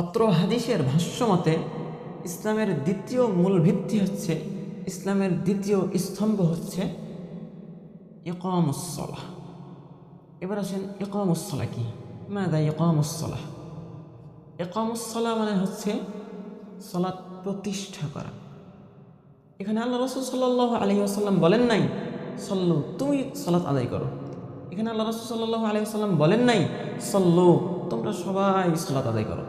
অত্র হাদিসের ভাষ্যমতে ইসলামের দ্বিতীয় মূল ভিত্তি হচ্ছে, ইসলামের দ্বিতীয় স্তম্ভ হচ্ছে ইকামুস সালাহ। এবার আসেন, ইকামুস সালাহ কি? মাযা ইকামুস সালাহ? ইকামুস সালাহ মানে হচ্ছে সালাত প্রতিষ্ঠা করা। এখানে আল্লাহ রাসূল সাল্লাল্লাহু আলাইহি ওয়াসাল্লাম বলেন নাই সল্লু, তুমি সালাত আদায় করো। এখানে আল্লাহ রাসূল সাল্লাল্লাহু আলাইহি ওয়াসাল্লাম বলেন নাই সল্লু, তোমরা সবাই সালাত আদায় করো।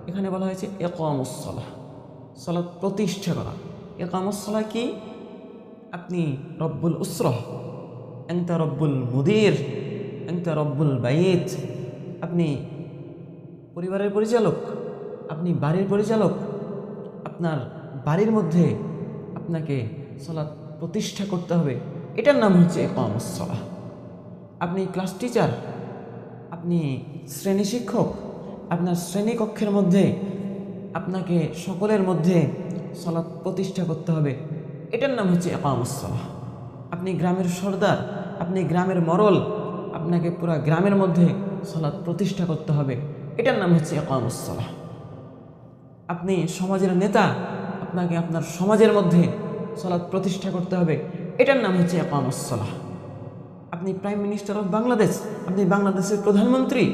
এখানে বলা হয়েছে ইকামুস সালাহ, সালাত প্রতিষ্ঠা করা। ইকামুস সালাহ কি? আপনি রব্বুল উসরাহ, আনতা রব্বুল মুদির, আনতা রব্বুল বাইত। আপনি পরিবারের পরিচালক, আপনি বাড়ির পরিচালক। আপনার বাড়ির মধ্যে আপনাকে সালাত প্রতিষ্ঠা করতে হবে, এটার নাম হচ্ছে ইকামুস সালাহ। আপনি ক্লাস টিচার, আপনি শ্রেণী শিক্ষক, আপনার শ্রেণীকক্ষের মধ্যে আপনাকে সকলের মধ্যে সালাত প্রতিষ্ঠা করতে হবে, এটার নাম হচ্ছে ইকামুস সালাহ। আপনি গ্রামের সর্দার, আপনি গ্রামের মরল, আপনাকে পুরা গ্রামের মধ্যে সালাত প্রতিষ্ঠা করতে হবে, এটার নাম হচ্ছে ইকামুস সালাহ। আপনি সমাজের নেতা, আপনাকে আপনার সমাজের মধ্যে সালাত প্রতিষ্ঠা করতে হবে, এটার নাম হচ্ছে ইকামুস সালাহ। আপনি প্রাইম মিনিস্টার অফ বাংলাদেশ, আপনি বাংলাদেশের প্রধানমন্ত্রী,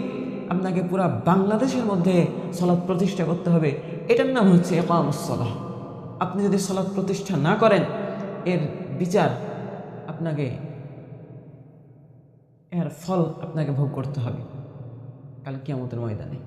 আপনাকে পুরা বাংলাদেশের মধ্যে সালাত প্রতিষ্ঠা করতে হবে, এটার নাম হচ্ছে ইকামুস সালাহ। আপনি যদি সালাত প্রতিষ্ঠা না করেন, এর বিচার আপনাকে, এর ফল আপনাকে ভোগ করতে হবে কাল কিয়ামতের ময়দানে।